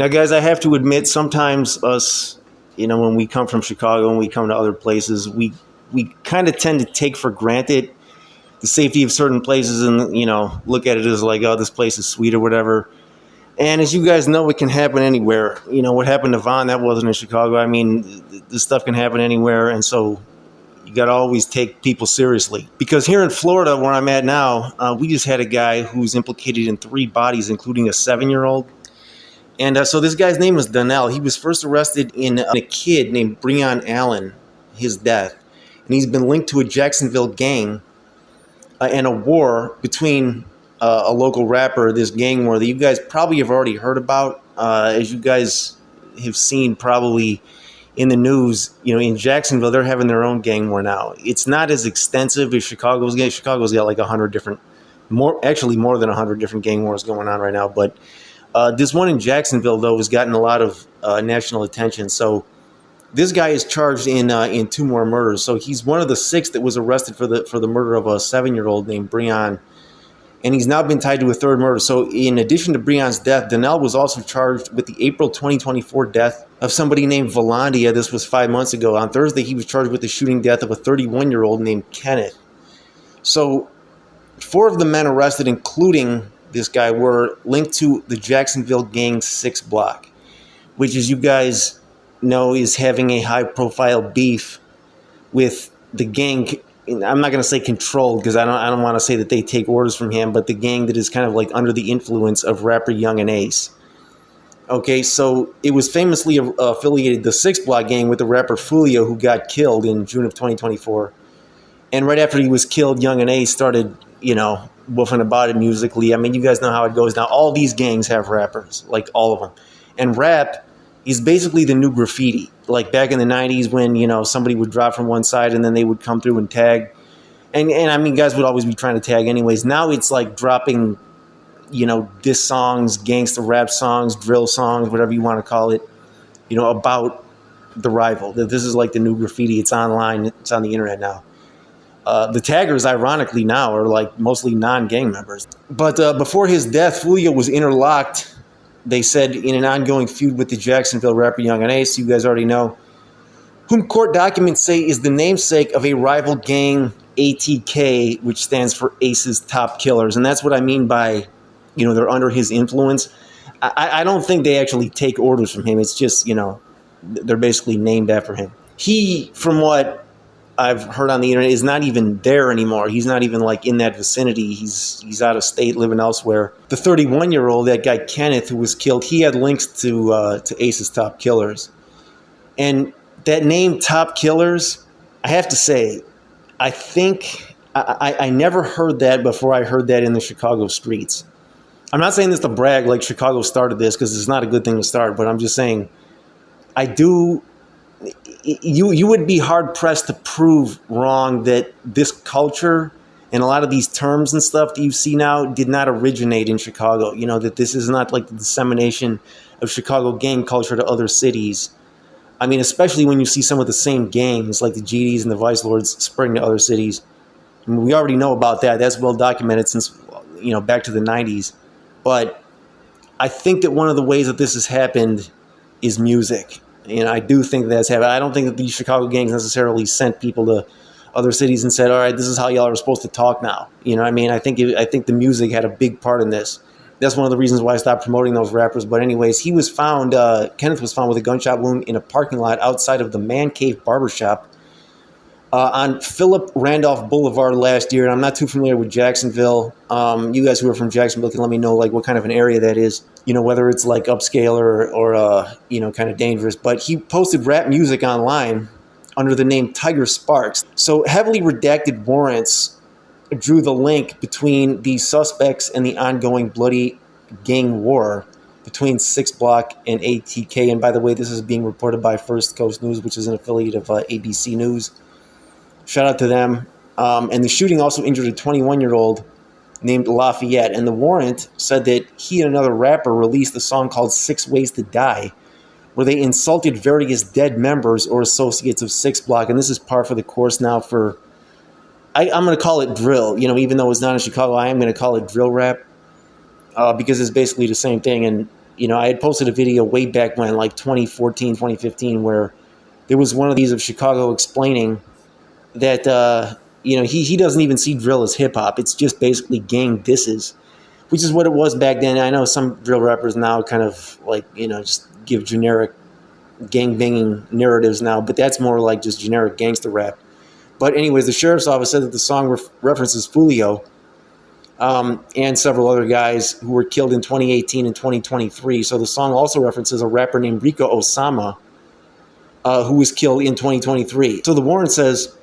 Now, guys, I have to admit, sometimes us, when we come from Chicago and we come to other places, we kind of tend to take for granted the safety of certain places and, look at it as like, oh, this place is sweet or whatever. And as you guys know, it can happen anywhere. What happened to Vaughn, that wasn't in Chicago. I mean, this stuff can happen anywhere. And so you got to always take people seriously. Because here in Florida, where I'm at now, we just had a guy who's implicated in 3 bodies, including a 7-year-old. And so this guy's name was Donnell. He was first arrested in a kid named Breon Allen, his death. And he's been linked to a Jacksonville gang and a war between a local rapper, this gang war that you guys probably have already heard about. As you guys have seen probably in the news, in Jacksonville, they're having their own gang war now. It's not as extensive as Chicago's. Chicago's got like 100 different, more than 100 different gang wars going on right now. But this one in Jacksonville, though, has gotten a lot of national attention. So this guy is charged in 2 more murders. So he's one of the 6 that was arrested for the murder of a 7-year-old named Breon. And he's now been tied to a 3rd murder. So in addition to Breon's death, Donnell was also charged with the April 2024 death of somebody named Volandia. This was 5 months ago. On Thursday, he was charged with the shooting death of a 31-year-old named Kenneth. So 4 of the men arrested, including this guy, were linked to the Jacksonville gang 6 block, which, as you guys know, is having a high-profile beef with the gang. I'm not going to say controlled, because I don't want to say that they take orders from him, but the gang that is kind of like under the influence of rapper Young and Ace. Okay, so it was famously affiliated, the 6 block gang, with the rapper Fulio, who got killed in June of 2024. And right after he was killed, Young and Ace started, woofing about it musically. I mean, you guys know how it goes now. All these gangs have rappers, like all of them. And rap is basically the new graffiti. Like back in the 90s when, somebody would drop from one side and then they would come through and tag. And I mean, guys would always be trying to tag anyways. Now it's like dropping, diss songs, gangster rap songs, drill songs, whatever you want to call it, about the rival. This is like the new graffiti. It's online. It's on the internet now. The taggers, ironically, now are like mostly non-gang members. But before his death, Fulio was interlocked, they said, in an ongoing feud with the Jacksonville rapper Young and Ace, you guys already know, whom court documents say is the namesake of a rival gang, ATK, which stands for Ace's Top Killers. And that's what I mean by, they're under his influence. I don't think they actually take orders from him. It's just, they're basically named after him. He, from what I've heard on the internet, is not even there anymore. He's not even like in that vicinity. He's out of state, living elsewhere. The 31-year-old, that guy Kenneth, who was killed, he had links to Ace's Top Killers. And that name, Top Killers, I have to say, I think I never heard that before I heard that in the Chicago streets. I'm not saying this to brag like Chicago started this, because it's not a good thing to start, but I'm just saying you would be hard-pressed to prove wrong that this culture and a lot of these terms and stuff that you see now did not originate in Chicago. That this is not like the dissemination of Chicago gang culture to other cities. I mean, especially when you see some of the same gangs, like the GDs and the Vice Lords, spreading to other cities. I mean, we already know about that. That's well documented since, back to the 90s. But I think that one of the ways that this has happened is music. I do think that's happened. I don't think that these Chicago gangs necessarily sent people to other cities and said, all right, this is how y'all are supposed to talk now. I think the music had a big part in this. That's one of the reasons why I stopped promoting those rappers. But anyways, he was found, Kenneth was found with a gunshot wound in a parking lot outside of the Man Cave Barbershop on Philip Randolph Boulevard last year. And I'm not too familiar with Jacksonville. You guys who are from Jacksonville can let me know like what kind of an area that is. Whether it's like upscale or kind of dangerous. But he posted rap music online under the name Tiger Sparks. So heavily redacted warrants drew the link between these suspects and the ongoing bloody gang war between 6 Block and ATK. And by the way, this is being reported by First Coast News, which is an affiliate of ABC News. Shout out to them. And the shooting also injured a 21-year-old named Lafayette. And the warrant said that he and another rapper released a song called 6 Ways to Die, where they insulted various dead members or associates of 6 Block. And this is par for the course now for, I'm going to call it drill. Even though it's not in Chicago, I am going to call it drill rap because it's basically the same thing. And, I had posted a video way back when, like 2014, 2015, where there was one of these of Chicago explaining that, he doesn't even see drill as hip hop. It's just basically gang disses, which is what it was back then. I know some drill rappers now kind of like, just give generic gang banging narratives now, but that's more like just generic gangster rap. But anyways, the sheriff's office said that the song references Fulio and several other guys who were killed in 2018 and 2023. So the song also references a rapper named Rico Osama, who was killed in 2023. So the warrant says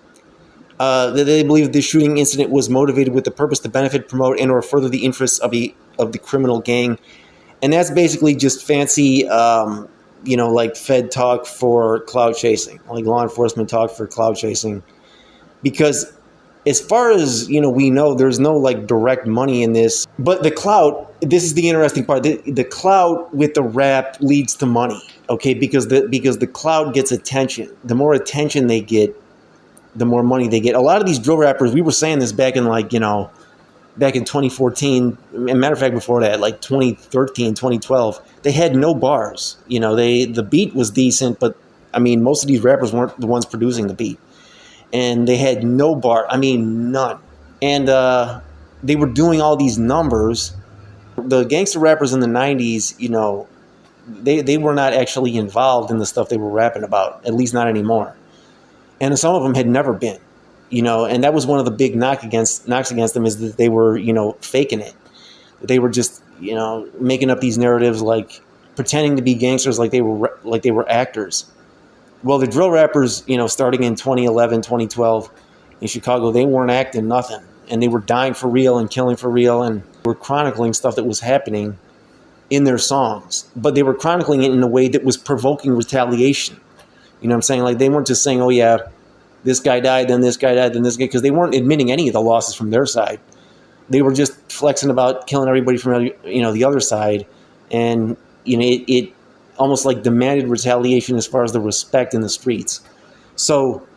that they believe this shooting incident was motivated with the purpose to benefit, promote, and or further the interests of the criminal gang. And that's basically just fancy, like Fed talk for cloud chasing, like law enforcement talk for cloud chasing. Because as far as, we know, there's no like direct money in this. But the clout, this is the interesting part. The clout with the rap leads to money, okay? Because the clout gets attention. The more attention they get, the more money they get. A lot of these drill rappers, we were saying this back in back in 2014, and matter of fact, before that, like 2013, 2012, they had no bars. The beat was decent, but I mean, most of these rappers weren't the ones producing the beat. And they had no bar, I mean, none. And they were doing all these numbers. The gangster rappers in the 90s, they were not actually involved in the stuff they were rapping about, at least not anymore. And some of them had never been, and that was one of the big knocks against them, is that they were, faking it. They were just, making up these narratives, like pretending to be gangsters, like they were actors. Well, the drill rappers, starting in 2011, 2012 in Chicago, they weren't acting nothing, and they were dying for real and killing for real, and were chronicling stuff that was happening in their songs. But they were chronicling it in a way that was provoking retaliation. You know what I'm saying? Like, they weren't just saying, oh, yeah, this guy died, then this guy died, then this guy, because they weren't admitting any of the losses from their side. They were just flexing about killing everybody from, the other side. And, it almost like demanded retaliation as far as the respect in the streets. So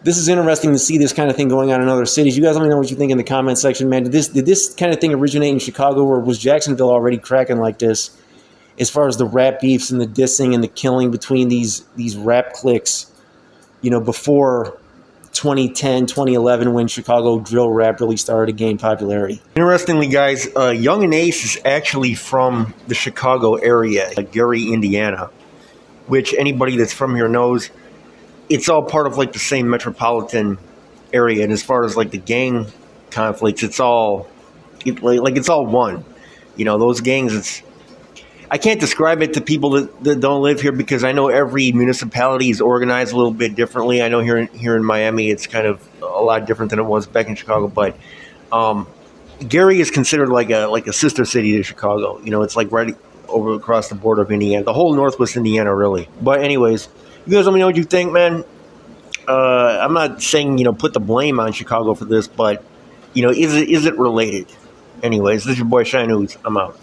this is interesting to see this kind of thing going on in other cities. You guys let me know what you think in the comment section, man. Did this kind of thing originate in Chicago, or was Jacksonville already cracking like this as far as the rap beefs and the dissing and the killing between these rap cliques, before 2010, 2011, when Chicago drill rap really started to gain popularity? Interestingly, guys, Young and Ace is actually from the Chicago area, Gary, Indiana, which anybody that's from here knows it's all part of like the same metropolitan area. And as far as like the gang conflicts, it's all one. Those gangs, I can't describe it to people that don't live here, because I know every municipality is organized a little bit differently. I know here in Miami, it's kind of a lot different than it was back in Chicago. But Gary is considered like a sister city to Chicago. It's like right over across the border of Indiana, the whole Northwest Indiana, really. But anyways, you guys let me know what you think, man. I'm not saying put the blame on Chicago for this, but is it related? Anyways, this is your boy Shine News. I'm out.